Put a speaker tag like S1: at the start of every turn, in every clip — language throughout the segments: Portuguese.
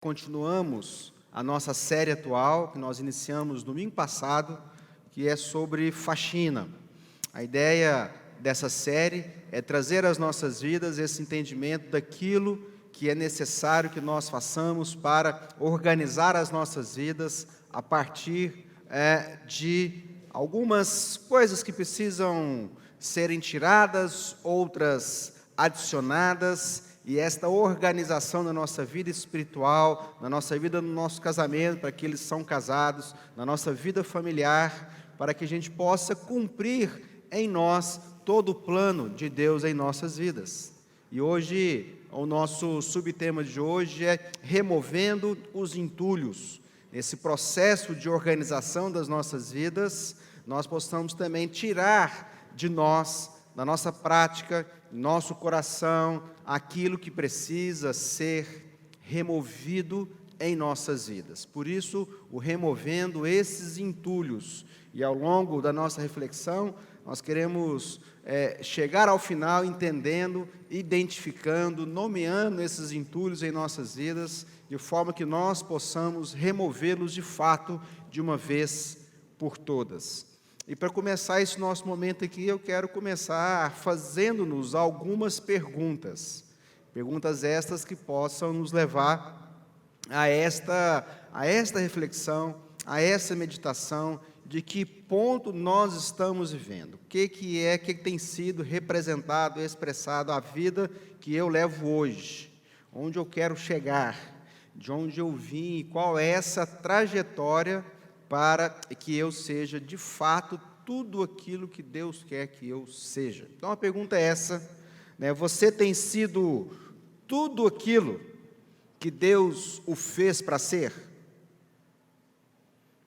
S1: Continuamos a nossa série atual, que nós iniciamos domingo passado, que é sobre faxina. A ideia dessa série é trazer às nossas vidas esse entendimento daquilo que é necessário que nós façamos para organizar as nossas vidas a partir de algumas coisas que precisam serem tiradas, outras adicionadas, e esta organização na nossa vida espiritual, na nossa vida, no nosso casamento, para aqueles que são casados, na nossa vida familiar, para que a gente possa cumprir em nós todo o plano de Deus em nossas vidas. E hoje, o nosso subtema de hoje é removendo os entulhos. Nesse processo de organização das nossas vidas, nós possamos também tirar de nós, na nossa prática, nosso coração, aquilo que precisa ser removido em nossas vidas. Por isso, o removendo esses entulhos. E ao longo da nossa reflexão, nós queremos chegar ao final entendendo, identificando, nomeando esses entulhos em nossas vidas, de forma que nós possamos removê-los de fato, de uma vez por todas. E para começar esse nosso momento aqui, eu quero começar fazendo-nos algumas perguntas. Perguntas estas que possam nos levar a esta reflexão, a essa meditação, de que ponto nós estamos vivendo. O que tem sido representado, expressado, a vida que eu levo hoje. Onde eu quero chegar, de onde eu vim, qual é essa trajetória para que eu seja, de fato, tudo aquilo que Deus quer que eu seja. Então, a pergunta é essa, né? Você tem sido tudo aquilo que Deus o fez para ser?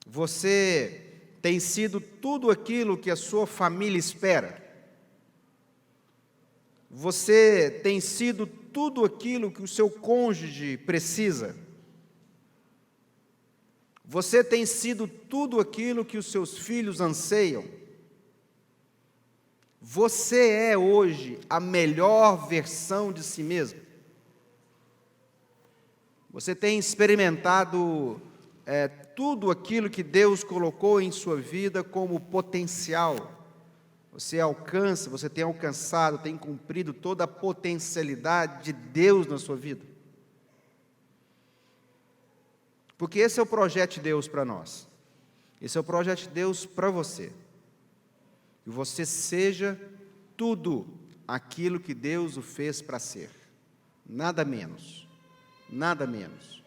S1: Você tem sido tudo aquilo que a sua família espera? Você tem sido tudo aquilo que o seu cônjuge precisa? Você tem sido tudo aquilo que os seus filhos anseiam? Você é hoje a melhor versão de si mesmo? Você tem experimentado tudo aquilo que Deus colocou em sua vida como potencial? Você tem alcançado, tem cumprido toda a potencialidade de Deus na sua vida? Porque esse é o projeto de Deus para nós. Esse é o projeto de Deus para você. Que você seja tudo aquilo que Deus o fez para ser. Nada menos. Nada menos.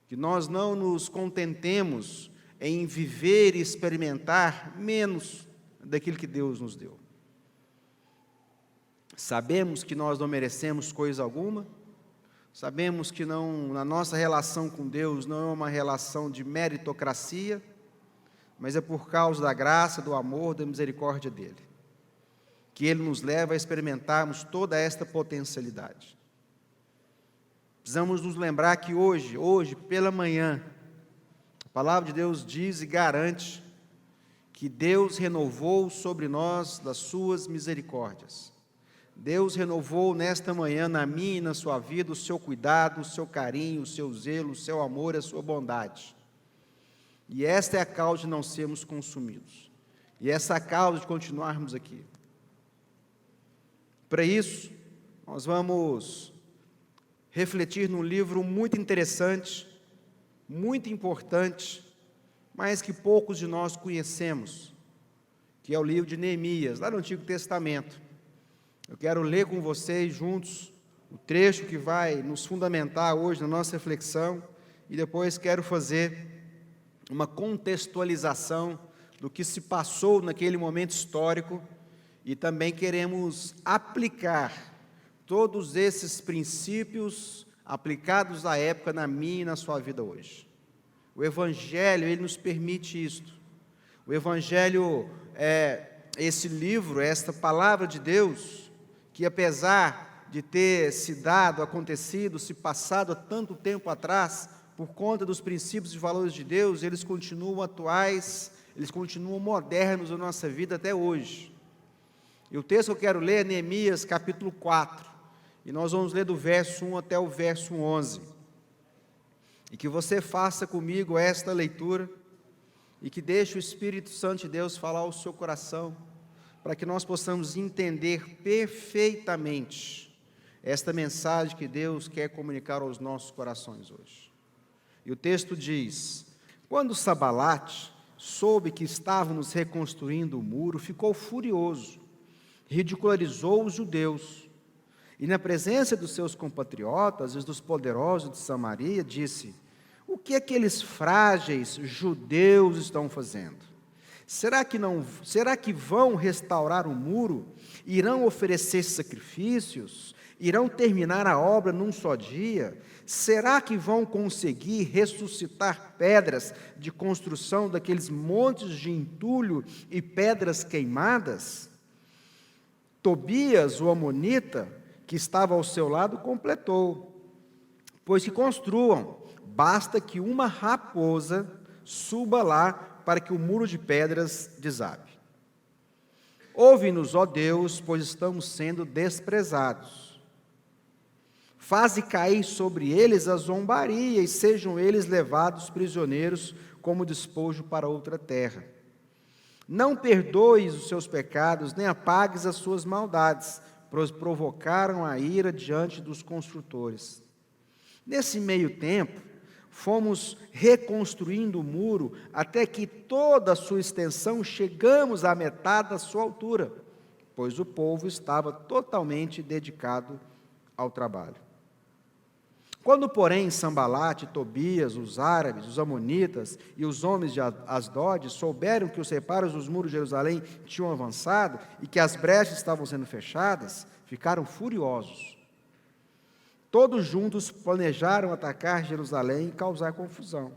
S1: Que nós não nos contentemos em viver e experimentar menos daquilo que Deus nos deu. Sabemos que nós não merecemos coisa alguma. Sabemos que na nossa relação com Deus não é uma relação de meritocracia, mas é por causa da graça, do amor, da misericórdia dEle, que Ele nos leva a experimentarmos toda esta potencialidade. Precisamos nos lembrar que hoje pela manhã, a palavra de Deus diz e garante que Deus renovou sobre nós das suas misericórdias. Deus renovou nesta manhã, na minha e na sua vida, o seu cuidado, o seu carinho, o seu zelo, o seu amor, a sua bondade. E esta é a causa de não sermos consumidos. E essa é a causa de continuarmos aqui. Para isso, nós vamos refletir num livro muito interessante, muito importante, mas que poucos de nós conhecemos, que é o livro de Neemias, lá no Antigo Testamento. Eu quero ler com vocês juntos o trecho que vai nos fundamentar hoje na nossa reflexão, e depois quero fazer uma contextualização do que se passou naquele momento histórico, e também queremos aplicar todos esses princípios aplicados à época na minha e na sua vida hoje. O Evangelho, ele nos permite isto. O Evangelho esse livro, esta palavra de Deus, que apesar de ter acontecido, se passado há tanto tempo atrás, por conta dos princípios e valores de Deus, eles continuam atuais, eles continuam modernos na nossa vida até hoje. E o texto que eu quero ler é Neemias capítulo 4, e nós vamos ler do verso 1 até o verso 11. E que você faça comigo esta leitura e que deixe o Espírito Santo de Deus falar ao seu coração, para que nós possamos entender perfeitamente esta mensagem que Deus quer comunicar aos nossos corações hoje. E o texto diz: quando Sambalate soube que estávamos reconstruindo o muro, ficou furioso, ridicularizou os judeus, e na presença dos seus compatriotas e dos poderosos de Samaria, disse: o que aqueles frágeis judeus estão fazendo? Será que vão restaurar o muro? Irão oferecer sacrifícios? Irão terminar a obra num só dia? Será que vão conseguir ressuscitar pedras de construção daqueles montes de entulho e pedras queimadas? Tobias, o amonita, que estava ao seu lado, completou: pois que construam, basta que uma raposa suba lá para que o muro de pedras desabe. Ouve-nos, ó Deus, pois estamos sendo desprezados. Faze cair sobre eles a zombaria e sejam eles levados prisioneiros como despojo para outra terra. Não perdoes os seus pecados, nem apagues as suas maldades, pois provocaram a ira diante dos construtores. Nesse meio tempo, fomos reconstruindo o muro até que toda a sua extensão chegamos à metade da sua altura, pois o povo estava totalmente dedicado ao trabalho. Quando, porém, Sambalate, Tobias, os árabes, os amonitas e os homens de Asdod souberam que os reparos dos muros de Jerusalém tinham avançado e que as brechas estavam sendo fechadas, ficaram furiosos. Todos juntos planejaram atacar Jerusalém e causar confusão.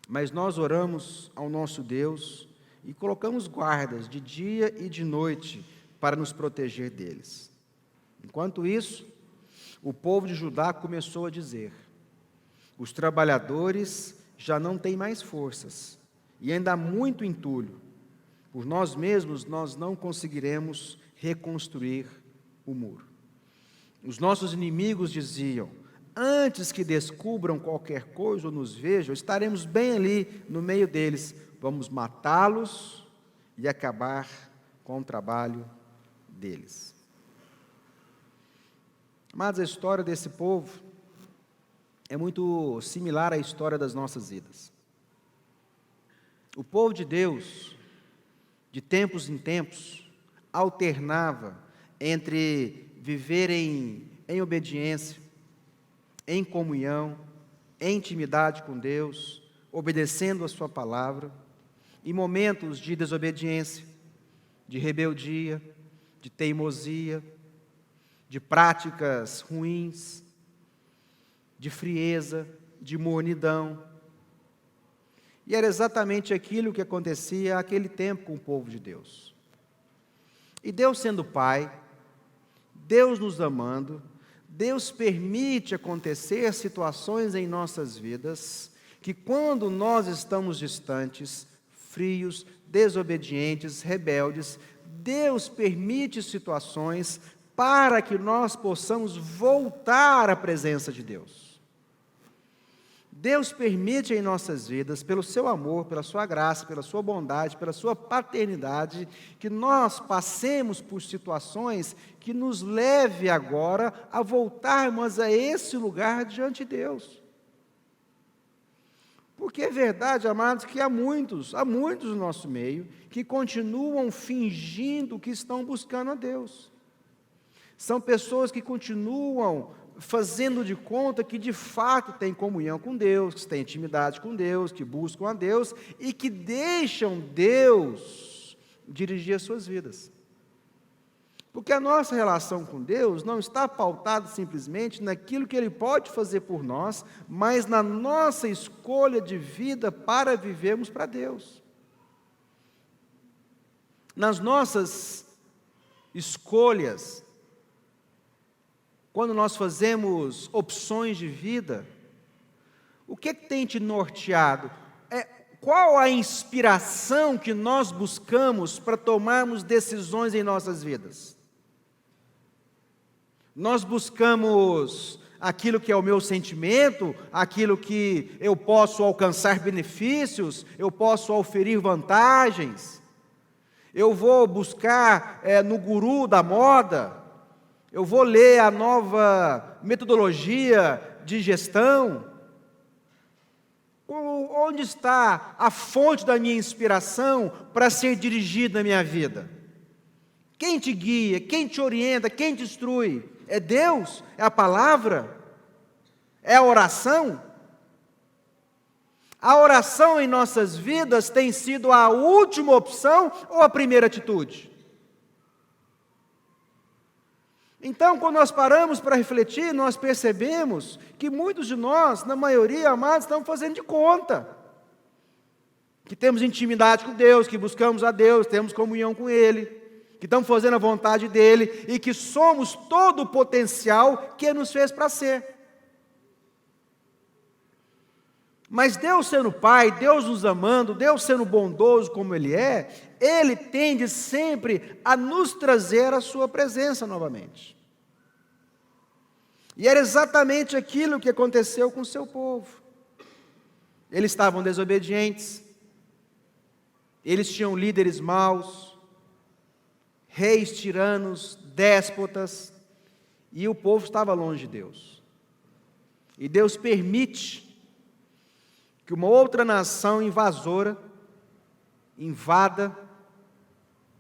S1: Mas nós oramos ao nosso Deus e colocamos guardas de dia e de noite para nos proteger deles. Enquanto isso, o povo de Judá começou a dizer: os trabalhadores já não têm mais forças e ainda há muito entulho. Por nós mesmos, nós não conseguiremos reconstruir o muro. Os nossos inimigos diziam: antes que descubram qualquer coisa ou nos vejam, estaremos bem ali no meio deles, vamos matá-los e acabar com o trabalho deles. Mas a história desse povo é muito similar à história das nossas vidas. O povo de Deus, de tempos em tempos, alternava entre viver em obediência, em comunhão, em intimidade com Deus, obedecendo a sua palavra, e momentos de desobediência, de rebeldia, de teimosia, de práticas ruins, de frieza, de mornidão. E era exatamente aquilo que acontecia naquele tempo com o povo de Deus. E Deus sendo Pai, Deus nos amando, Deus permite acontecer situações em nossas vidas que, quando nós estamos distantes, frios, desobedientes, rebeldes, Deus permite situações para que nós possamos voltar à presença de Deus. Deus permite em nossas vidas, pelo seu amor, pela sua graça, pela sua bondade, pela sua paternidade, que nós passemos por situações que nos leve agora a voltarmos a esse lugar diante de Deus. Porque é verdade, amados, que há muitos no nosso meio que continuam fingindo que estão buscando a Deus. São pessoas que continuam fazendo de conta que de fato têm comunhão com Deus, que têm intimidade com Deus, que buscam a Deus e que deixam Deus dirigir as suas vidas. Porque a nossa relação com Deus não está pautada simplesmente naquilo que Ele pode fazer por nós, mas na nossa escolha de vida para vivermos para Deus. Nas nossas escolhas, quando nós fazemos opções de vida, o que tem te norteado? Qual a inspiração que nós buscamos para tomarmos decisões em nossas vidas? Nós buscamos aquilo que é o meu sentimento, aquilo que eu posso alcançar benefícios, eu posso oferir vantagens. Eu vou buscar no guru da moda, eu vou ler a nova metodologia de gestão. Onde está a fonte da minha inspiração para ser dirigido na minha vida? Quem te guia, quem te orienta, quem te instrui? É Deus? É a palavra? É a oração? A oração em nossas vidas tem sido a última opção ou a primeira atitude? Então, quando nós paramos para refletir, nós percebemos que muitos de nós, na maioria, amados, estamos fazendo de conta que temos intimidade com Deus, que buscamos a Deus, temos comunhão com Ele, que estamos fazendo a vontade dEle e que somos todo o potencial que Ele nos fez para ser. Mas Deus sendo Pai, Deus nos amando, Deus sendo bondoso como Ele é, Ele tende sempre a nos trazer a Sua presença novamente. E era exatamente aquilo que aconteceu com o seu povo. Eles estavam desobedientes, eles tinham líderes maus, reis tiranos, déspotas, e o povo estava longe de Deus. E Deus permite que uma outra nação invasora invada,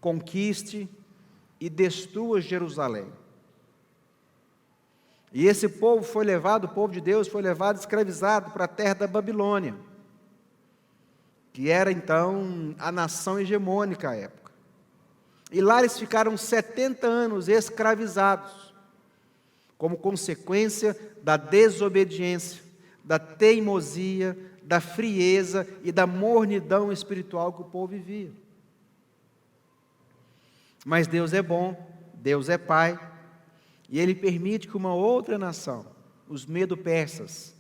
S1: conquiste e destrua Jerusalém. E esse povo foi levado, o povo de Deus foi levado escravizado para a terra da Babilônia, que era então a nação hegemônica à época. E lá eles ficaram 70 anos escravizados, como consequência da desobediência, da teimosia, da frieza e da mornidão espiritual que o povo vivia. Mas Deus é bom, Deus é Pai, e Ele permite que uma outra nação, os medo-persas,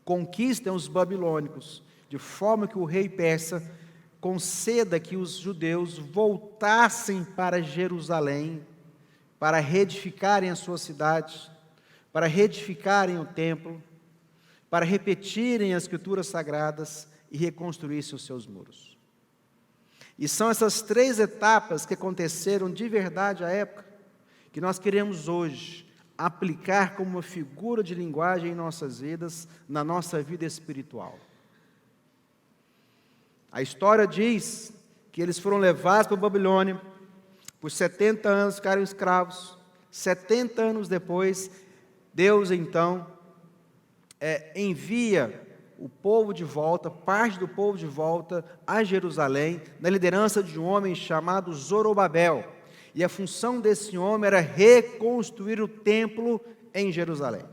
S1: conquistem os babilônicos, de forma que o rei persa conceda que os judeus voltassem para Jerusalém, para reedificarem a sua cidade, para reedificarem o templo, para repetirem as escrituras sagradas e reconstruírem os seus muros. E são essas 3 etapas que aconteceram de verdade à época, que nós queremos hoje aplicar como uma figura de linguagem em nossas vidas, na nossa vida espiritual. A história diz que eles foram levados para a Babilônia, por 70 anos ficaram escravos, 70 anos depois, Deus então envia o povo de volta, parte do povo de volta a Jerusalém, na liderança de um homem chamado Zorobabel. E a função desse homem era reconstruir o templo em Jerusalém.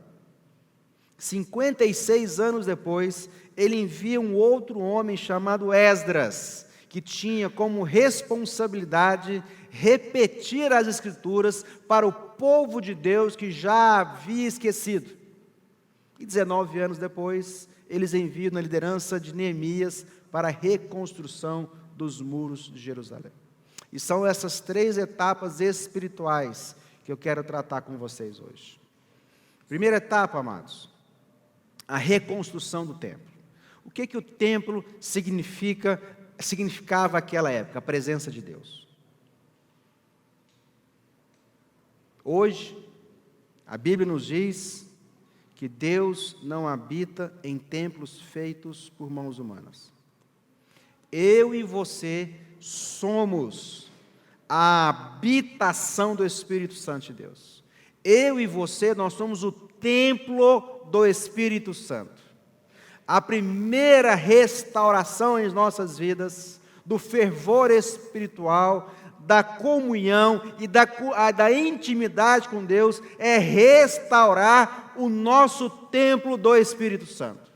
S1: 56 anos depois, ele envia um outro homem chamado Esdras, que tinha como responsabilidade repetir as Escrituras para o povo de Deus que já havia esquecido. E 19 anos depois, eles enviam na liderança de Neemias para a reconstrução dos muros de Jerusalém. E são essas 3 etapas espirituais que eu quero tratar com vocês hoje. Primeira etapa, amados, a reconstrução do templo. O que o templo significava naquela época? A presença de Deus. Hoje, a Bíblia nos diz que Deus não habita em templos feitos por mãos humanas. Eu e você somos a habitação do Espírito Santo de Deus. Eu e você, nós somos o templo do Espírito Santo. A primeira restauração em nossas vidas, do fervor espiritual, da comunhão e da intimidade com Deus, é restaurar o nosso templo do Espírito Santo.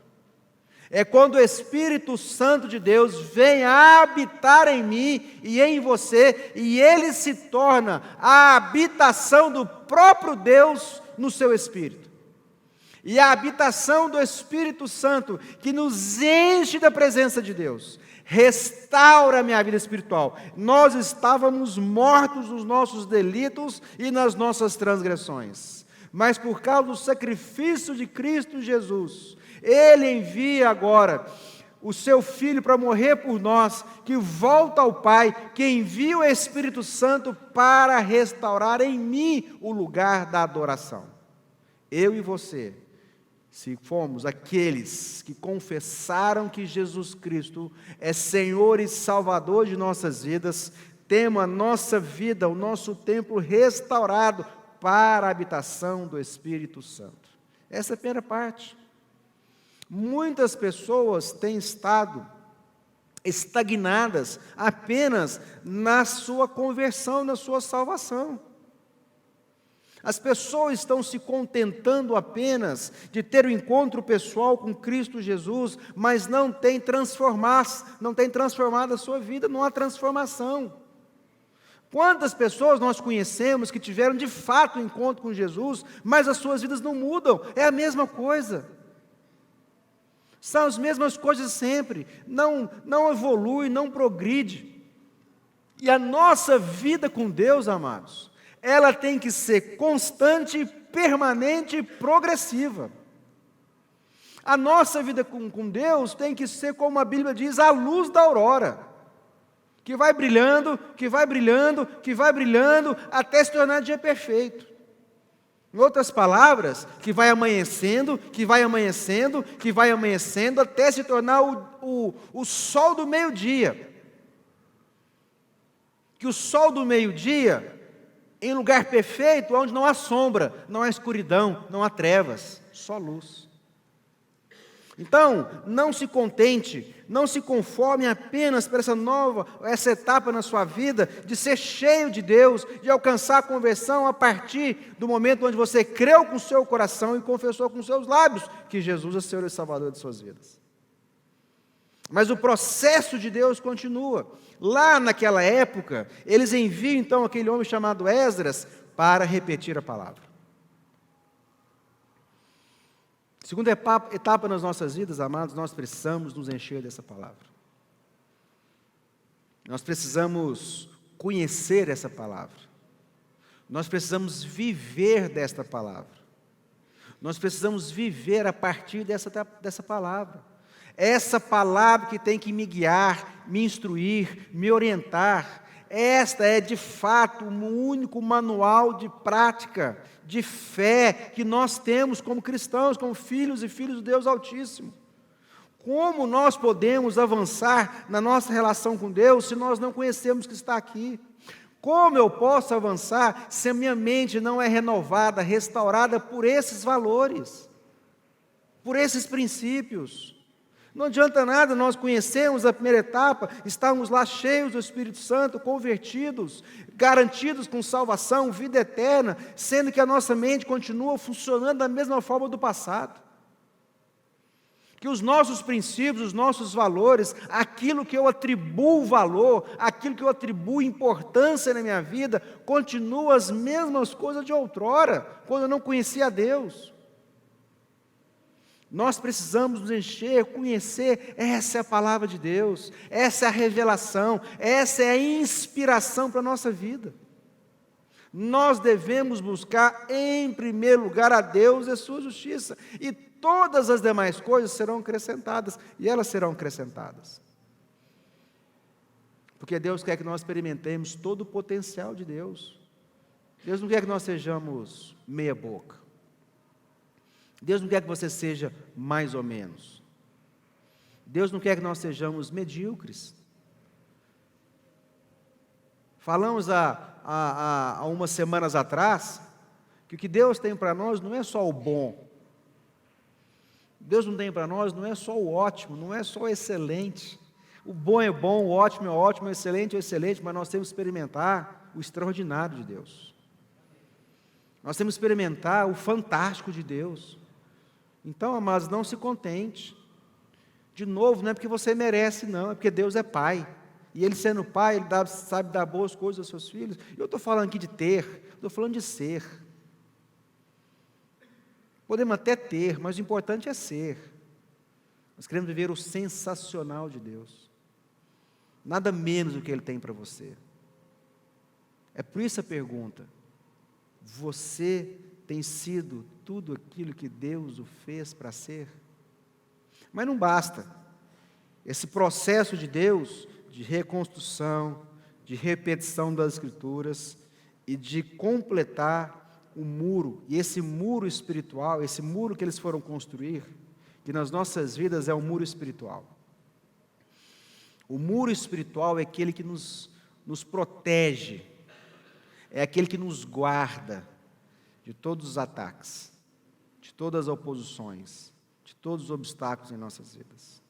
S1: É quando o Espírito Santo de Deus vem habitar em mim e em você, e Ele se torna a habitação do próprio Deus no seu Espírito. E a habitação do Espírito Santo, que nos enche da presença de Deus, restaura a minha vida espiritual. Nós estávamos mortos nos nossos delitos e nas nossas transgressões. mas por causa do sacrifício de Cristo Jesus, Ele envia agora o seu Filho para morrer por nós, que volta ao Pai, que envia o Espírito Santo para restaurar em mim o lugar da adoração. Eu e você, se fomos aqueles que confessaram que Jesus Cristo é Senhor e Salvador de nossas vidas, temos a nossa vida, o nosso templo restaurado para a habitação do Espírito Santo. Essa é a primeira parte. Muitas pessoas têm estado estagnadas apenas na sua conversão, na sua salvação. As pessoas estão se contentando apenas de ter um encontro pessoal com Cristo Jesus, mas não têm transformado a sua vida, não há transformação. Quantas pessoas nós conhecemos que tiveram de fato um encontro com Jesus, mas as suas vidas não mudam, é a mesma coisa. São as mesmas coisas sempre, não evolui, não progride. E a nossa vida com Deus, amados, ela tem que ser constante, permanente e progressiva. A nossa vida com Deus tem que ser, como a Bíblia diz, a luz da aurora, que vai brilhando, que vai brilhando, que vai brilhando, até se tornar dia perfeito. Em outras palavras, que vai amanhecendo, que vai amanhecendo, que vai amanhecendo, até se tornar o sol do meio-dia. Que o sol do meio-dia, em lugar perfeito, onde não há sombra, não há escuridão, não há trevas, só luz. Então, não se contente, não se conforme apenas para essa etapa na sua vida, de ser cheio de Deus, de alcançar a conversão a partir do momento onde você creu com o seu coração e confessou com os seus lábios que Jesus é Senhor e Salvador de suas vidas. Mas o processo de Deus continua. Lá naquela época, eles enviam então aquele homem chamado Esdras para repetir a palavra. Segunda etapa nas nossas vidas, amados, nós precisamos nos encher dessa palavra. Nós precisamos conhecer essa palavra. Nós precisamos viver desta palavra. Nós precisamos viver a partir dessa palavra. Essa palavra que tem que me guiar, me instruir, me orientar. Esta é de fato o único manual de prática, de fé que nós temos como cristãos, como filhos e filhas do Deus Altíssimo. Como nós podemos avançar na nossa relação com Deus se nós não conhecemos o que está aqui? Como eu posso avançar se a minha mente não é renovada, restaurada por esses valores, por esses princípios? Não adianta nada nós conhecermos a primeira etapa, estarmos lá cheios do Espírito Santo, convertidos, garantidos com salvação, vida eterna, sendo que a nossa mente continua funcionando da mesma forma do passado. Que os nossos princípios, os nossos valores, aquilo que eu atribuo valor, aquilo que eu atribuo importância na minha vida, continuam as mesmas coisas de outrora, quando eu não conhecia a Deus. Nós precisamos nos encher, conhecer, essa é a palavra de Deus, essa é a revelação, essa é a inspiração para a nossa vida. Nós devemos buscar em primeiro lugar a Deus e a sua justiça, e todas as demais coisas serão acrescentadas, e elas serão acrescentadas. Porque Deus quer que nós experimentemos todo o potencial de Deus. Deus não quer que nós sejamos meia boca. Deus não quer que você seja mais ou menos. Deus não quer que nós sejamos medíocres. Falamos há umas semanas atrás que o que Deus tem para nós não é só o bom. Deus não tem para nós não é só o ótimo, não é só o excelente. O bom é bom, o ótimo é ótimo, o excelente é excelente, mas nós temos que experimentar o extraordinário de Deus. Nós temos que experimentar o fantástico de Deus. Então, amados, não se contente. De novo, não é porque você merece, não, é porque Deus é Pai. E Ele sendo Pai, Ele sabe dar boas coisas aos seus filhos. E eu estou falando aqui de ter, estou falando de ser. Podemos até ter, mas o importante é ser. Nós queremos viver o sensacional de Deus. Nada menos do que Ele tem para você. É por isso a pergunta: você tem sido tudo aquilo que Deus o fez para ser? Mas não basta. Esse processo de Deus, de reconstrução, de repetição das Escrituras e de completar o muro, e esse muro espiritual, esse muro que eles foram construir, que nas nossas vidas é um muro espiritual. O muro espiritual é aquele que nos protege, é aquele que nos guarda de todos os ataques, de todas as oposições, de todos os obstáculos em nossas vidas.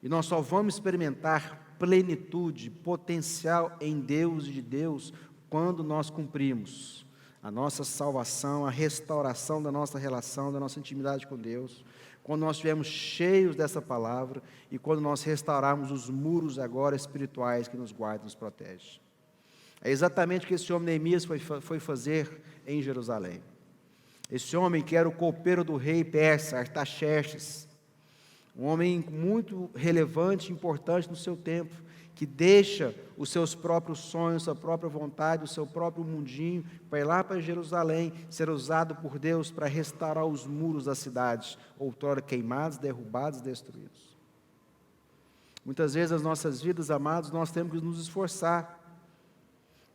S1: E nós só vamos experimentar plenitude, potencial em Deus e de Deus, quando nós cumprimos a nossa salvação, a restauração da nossa relação, da nossa intimidade com Deus, quando nós estivermos cheios dessa palavra e quando nós restaurarmos os muros agora espirituais que nos guardam e nos protegem. É exatamente o que esse homem Neemias foi fazer em Jerusalém. Esse homem que era o copeiro do rei persa, Artaxerxes, um homem muito relevante e importante no seu tempo, que deixa os seus próprios sonhos, sua própria vontade, o seu próprio mundinho, para ir lá para Jerusalém, ser usado por Deus para restaurar os muros da cidade, outrora queimados, derrubados, destruídos. Muitas vezes nas nossas vidas, amados, nós temos que nos esforçar,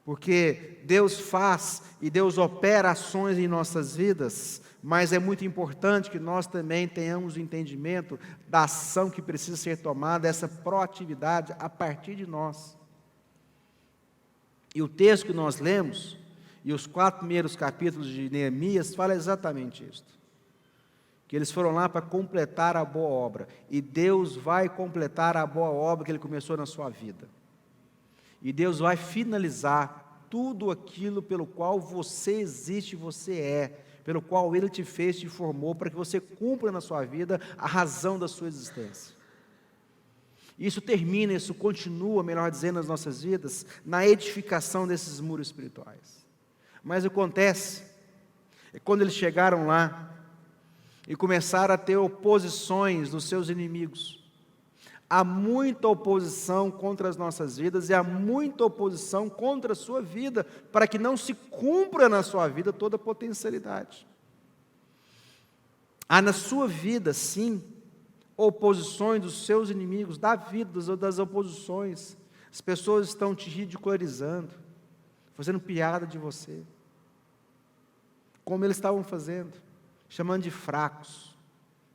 S1: porque Deus faz e Deus opera ações em nossas vidas, mas é muito importante que nós também tenhamos o entendimento da ação que precisa ser tomada, essa proatividade a partir de nós. E o texto que nós lemos, e os 4 primeiros capítulos de Neemias, fala exatamente isso. Que eles foram lá para completar a boa obra, e Deus vai completar a boa obra que Ele começou na sua vida. E Deus vai finalizar tudo aquilo pelo qual você existe, você é, pelo qual Ele te fez, te formou, para que você cumpra na sua vida a razão da sua existência. Isso termina, isso continua, melhor dizendo, nas nossas vidas, na edificação desses muros espirituais. Mas acontece, é quando eles chegaram lá e começaram a ter oposições dos seus inimigos. Há muita oposição contra as nossas vidas e há muita oposição contra a sua vida, para que não se cumpra na sua vida toda a potencialidade. Há na sua vida, sim, oposições dos seus inimigos, da vida, das oposições. As pessoas estão te ridicularizando, fazendo piada de você, como eles estavam fazendo, chamando de fracos.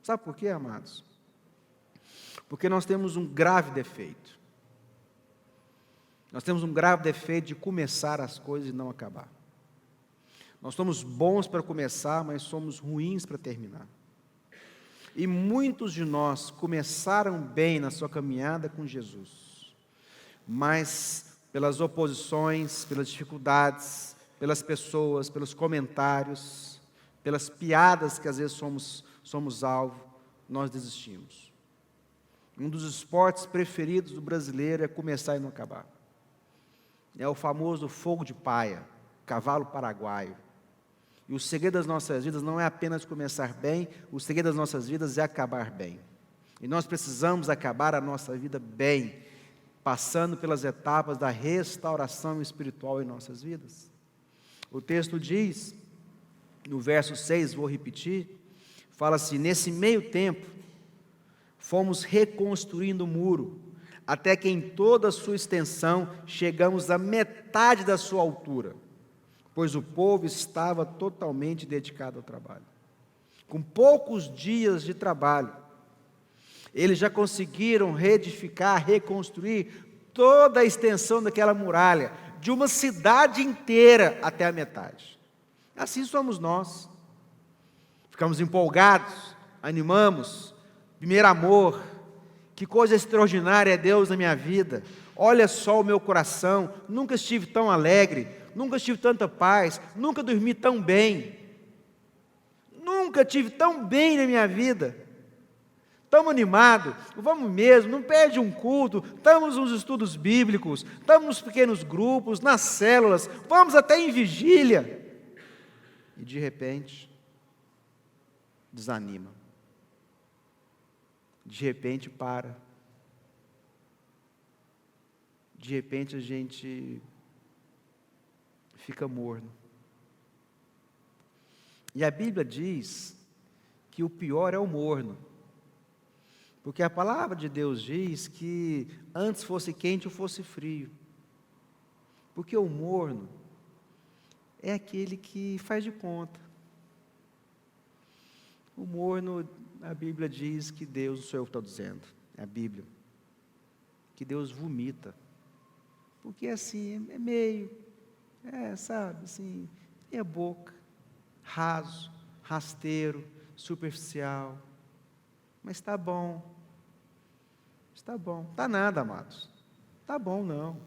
S1: Sabe por quê, amados? Porque nós temos um grave defeito. Nós temos um grave defeito de começar as coisas e não acabar. Nós somos bons para começar, mas somos ruins para terminar. E muitos de nós começaram bem na sua caminhada com Jesus, mas pelas oposições, pelas dificuldades, pelas pessoas, pelos comentários, pelas piadas que às vezes somos alvo, nós desistimos. Um dos esportes preferidos do brasileiro é começar e não acabar. É o famoso fogo de paia, cavalo paraguaio. E o segredo das nossas vidas não é apenas começar bem, o segredo das nossas vidas é acabar bem. E nós precisamos acabar a nossa vida bem, passando pelas etapas da restauração espiritual em nossas vidas. O texto diz, no verso 6, vou repetir, fala assim: nesse meio tempo, fomos reconstruindo o muro, até que em toda a sua extensão chegamos à metade da sua altura, pois o povo estava totalmente dedicado ao trabalho. Com poucos dias de trabalho, eles já conseguiram reedificar, reconstruir toda a extensão daquela muralha, de uma cidade inteira até a metade. Assim somos nós. Ficamos empolgados, animamos, primeiro amor, que coisa extraordinária é Deus na minha vida, olha só o meu coração, nunca estive tão alegre, nunca tive tanta paz, nunca dormi tão bem, nunca tive tão bem na minha vida, estamos animados, vamos mesmo, não perde um culto, estamos nos estudos bíblicos, estamos nos pequenos grupos, nas células, vamos até em vigília, e de repente, desanima. De repente para. De repente a gente fica morno. E a Bíblia diz que o pior é o morno. Porque a palavra de Deus diz que antes fosse quente ou fosse frio. Porque o morno é aquele que faz de conta. O morno, a Bíblia diz que Deus, o Senhor está dizendo, é a Bíblia, que Deus vomita. Porque assim, é meio, sabe, assim, meia boca, raso, rasteiro, superficial. Mas está bom. Está bom. Está nada, amados. Está bom, não.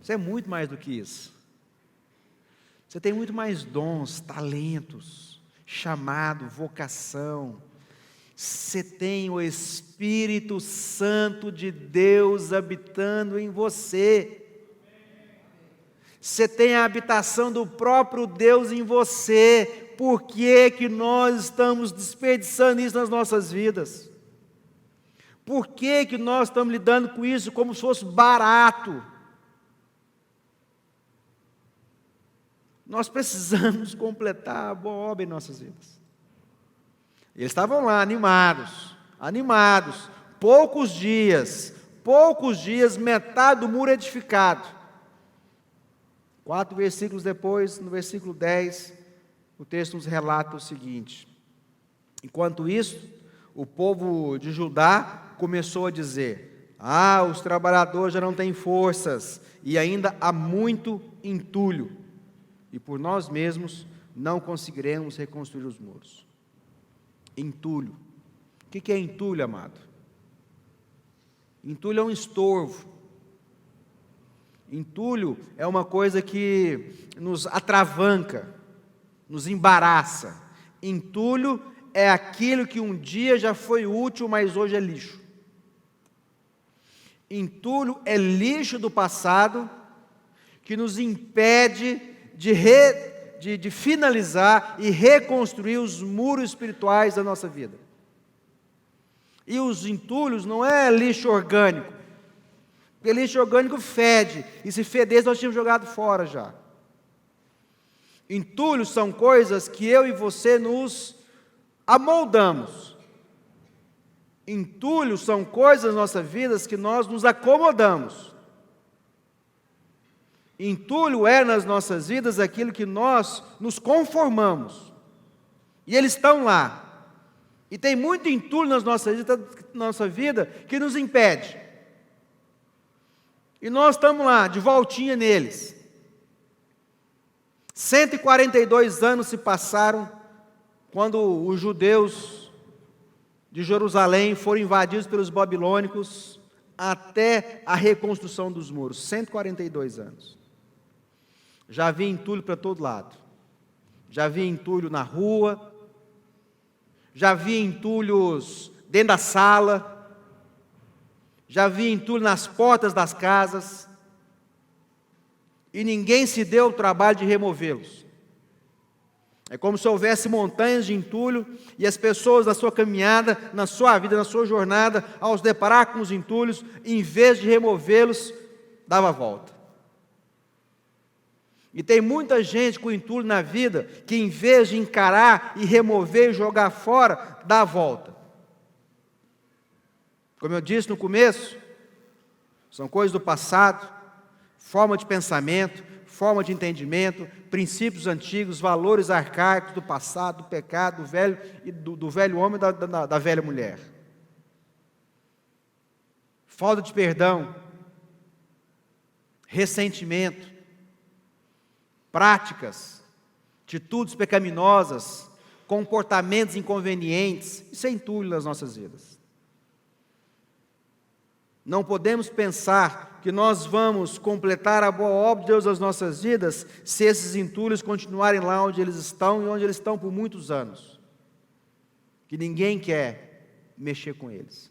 S1: Você é muito mais do que isso. Você tem muito mais dons, talentos, chamado, vocação. Você tem o Espírito Santo de Deus habitando em você. Você tem a habitação do próprio Deus em você. Por que nós estamos desperdiçando isso nas nossas vidas? Por que nós estamos lidando com isso como se fosse barato? Nós precisamos completar a boa obra em nossas vidas. Eles estavam lá animados, poucos dias, metade do muro edificado. 4 versículos depois, no versículo 10, o texto nos relata o seguinte: enquanto isso, o povo de Judá começou a dizer: os trabalhadores já não têm forças, e ainda há muito entulho, e por nós mesmos não conseguiremos reconstruir os muros. Entulho. O que é entulho, amado? Entulho é um estorvo. Entulho é uma coisa que nos atravanca, nos embaraça. Entulho é aquilo que um dia já foi útil, mas hoje é lixo. Entulho é lixo do passado que nos impede de finalizar e reconstruir os muros espirituais da nossa vida. E os entulhos não é lixo orgânico, porque lixo orgânico fede, e se fedesse nós tínhamos jogado fora já. Entulhos são coisas que eu e você nos amoldamos. Entulhos são coisas nas nossas vidas que nós nos acomodamos. Entulho é nas nossas vidas aquilo que nós nos conformamos. E eles estão lá. E tem muito entulho nas nossa vida que nos impede. E nós estamos lá, de voltinha neles. 142 anos se passaram quando os judeus de Jerusalém foram invadidos pelos babilônicos até a reconstrução dos muros. 142 anos. Já havia entulho para todo lado. Já havia entulho na rua. Já havia entulhos dentro da sala. Já havia entulho nas portas das casas. E ninguém se deu o trabalho de removê-los. É como se houvesse montanhas de entulho e as pessoas na sua caminhada, na sua vida, na sua jornada, ao se deparar com os entulhos, em vez de removê-los, dava a volta. E tem muita gente com entulho na vida que, em vez de encarar e remover e jogar fora, dá a volta. Como eu disse no começo, são coisas do passado, forma de pensamento, forma de entendimento, princípios antigos, valores arcaicos do passado, do pecado, do velho homem e da velha mulher. Falta de perdão, ressentimento, práticas, atitudes pecaminosas, comportamentos inconvenientes, isso é entulho nas nossas vidas. Não podemos pensar que nós vamos completar a boa obra de Deus nas nossas vidas se esses entulhos continuarem lá onde eles estão e onde eles estão por muitos anos. Que ninguém quer mexer com eles.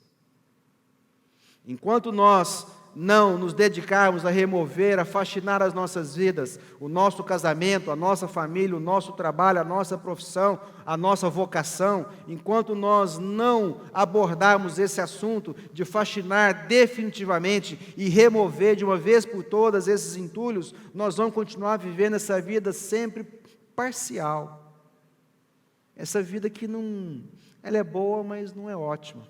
S1: Enquanto nós não nos dedicarmos a remover, a faxinar as nossas vidas, o nosso casamento, a nossa família, o nosso trabalho, a nossa profissão, a nossa vocação, enquanto nós não abordarmos esse assunto de faxinar definitivamente e remover de uma vez por todas esses entulhos, nós vamos continuar vivendo essa vida sempre parcial. Essa vida que não, ela é boa, mas não é ótima.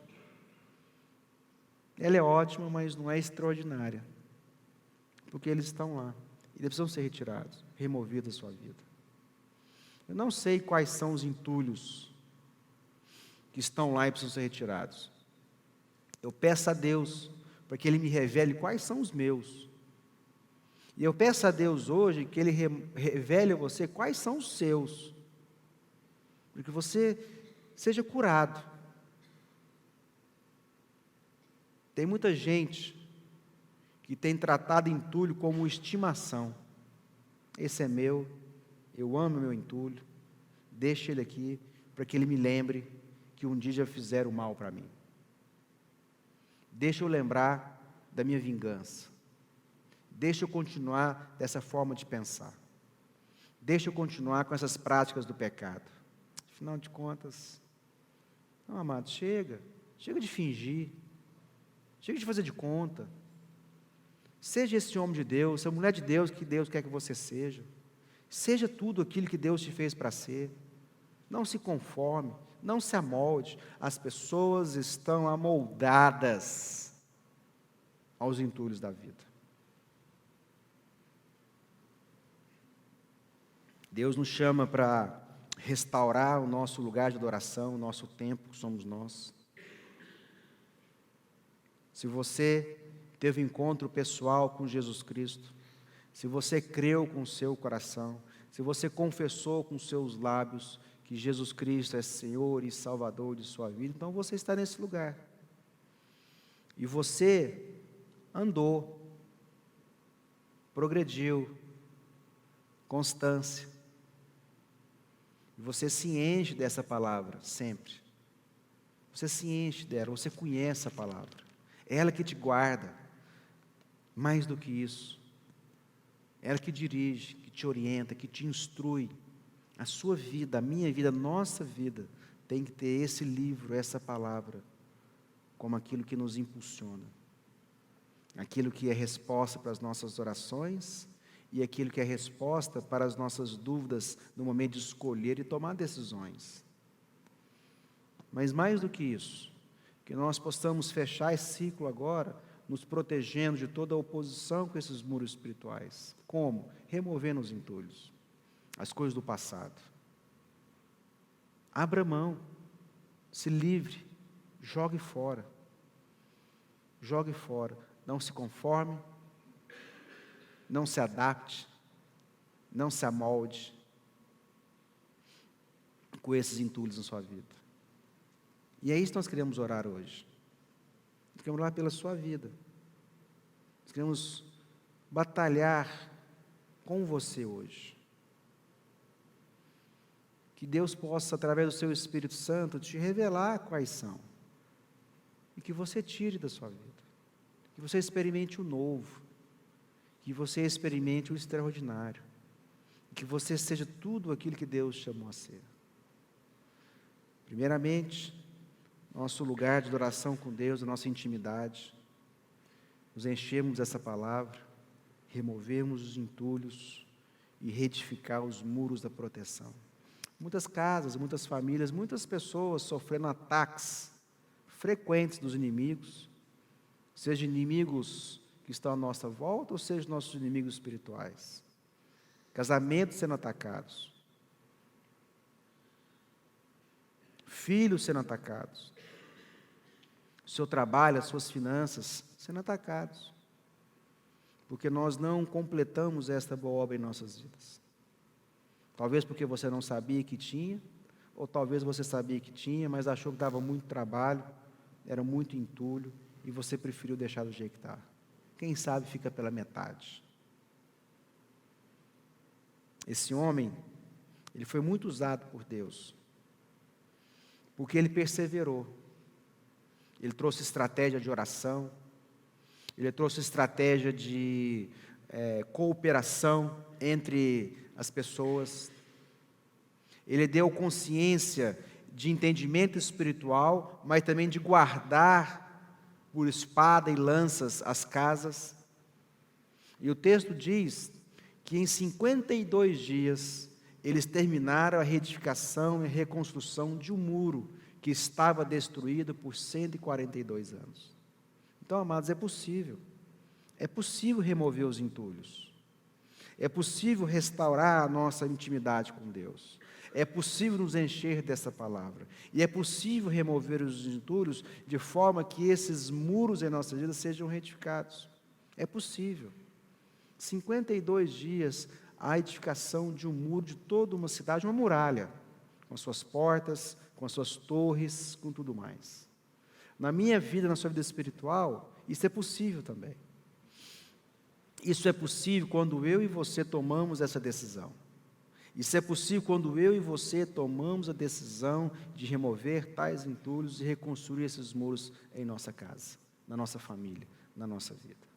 S1: Ela é ótima, mas não é extraordinária. Porque eles estão lá. E eles precisam ser retirados, removidos da sua vida. Eu não sei quais são os entulhos que estão lá e precisam ser retirados. Eu peço a Deus para que Ele me revele quais são os meus. E eu peço a Deus hoje que Ele revele a você quais são os seus. Para que você seja curado. Tem muita gente que tem tratado entulho como estimação. Esse é meu, eu amo meu entulho, deixa ele aqui, para que ele me lembre que um dia já fizeram mal para mim. Deixa eu lembrar da minha vingança. Deixa eu continuar dessa forma de pensar. Deixa eu continuar com essas práticas do pecado. Afinal de contas, não, amado, chega de fingir, chega de fazer de conta. Seja esse homem de Deus, essa mulher de Deus que Deus quer que você seja. Seja tudo aquilo que Deus te fez para ser. Não se conforme, não se amolde. As pessoas estão amoldadas aos entulhos da vida. Deus nos chama para restaurar o nosso lugar de adoração, o nosso templo, que somos nós. Se você teve encontro pessoal com Jesus Cristo, se você creu com o seu coração, se você confessou com seus lábios que Jesus Cristo é Senhor e Salvador de sua vida, então você está nesse lugar. E você andou, progrediu, constância. E você se enche dessa palavra sempre. Você se enche dela, você conhece a palavra. É ela que te guarda. Mais do que isso, ela que dirige, que te orienta, que te instrui. A sua vida, a minha vida, a nossa vida, tem que ter esse livro, essa palavra, como aquilo que nos impulsiona. Aquilo que é resposta para as nossas orações e aquilo que é resposta para as nossas dúvidas no momento de escolher e tomar decisões. Mas mais do que isso, que nós possamos fechar esse ciclo agora, nos protegendo de toda a oposição com esses muros espirituais. Como? Removendo os entulhos, as coisas do passado. Abra mão, se livre, jogue fora. Jogue fora. Não se conforme, não se adapte, não se amolde com esses entulhos na sua vida. E é isso que nós queremos orar hoje. Nós queremos orar pela sua vida. Nós queremos batalhar com você hoje. Que Deus possa, através do seu Espírito Santo, te revelar quais são. E que você tire da sua vida. Que você experimente o novo. Que você experimente o extraordinário. Que você seja tudo aquilo que Deus chamou a ser. Primeiramente, nosso lugar de adoração com Deus, a nossa intimidade. Nos enchemos dessa palavra, removemos os entulhos e reedificar os muros da proteção. Muitas casas, muitas famílias, muitas pessoas sofrendo ataques frequentes dos inimigos, seja inimigos que estão à nossa volta ou seja nossos inimigos espirituais. Casamentos sendo atacados, filhos sendo atacados, o seu trabalho, as suas finanças sendo atacados, porque nós não completamos esta boa obra em nossas vidas. Talvez porque você não sabia que tinha, ou talvez você sabia que tinha, mas achou que dava muito trabalho, era muito entulho, e você preferiu deixar do jeito que está. Quem sabe fica pela metade. Esse homem, ele foi muito usado por Deus, porque ele perseverou. Ele trouxe estratégia de oração, ele trouxe estratégia de cooperação entre as pessoas. Ele deu consciência de entendimento espiritual, mas também de guardar por espada e lanças as casas. E o texto diz que em 52 dias eles terminaram a reedificação e reconstrução de um muro que estava destruído por 142 anos. Então, amados, é possível remover os entulhos, é possível restaurar a nossa intimidade com Deus, é possível nos encher dessa palavra, e é possível remover os entulhos de forma que esses muros em nossa vida sejam reedificados. É possível. 52 dias a edificação de um muro de toda uma cidade, uma muralha, com as suas portas, com as suas torres, com tudo mais. Na minha vida, na sua vida espiritual, isso é possível também. Isso é possível quando eu e você tomamos essa decisão. Isso é possível quando eu e você tomamos a decisão de remover tais entulhos e reconstruir esses muros em nossa casa, na nossa família, na nossa vida.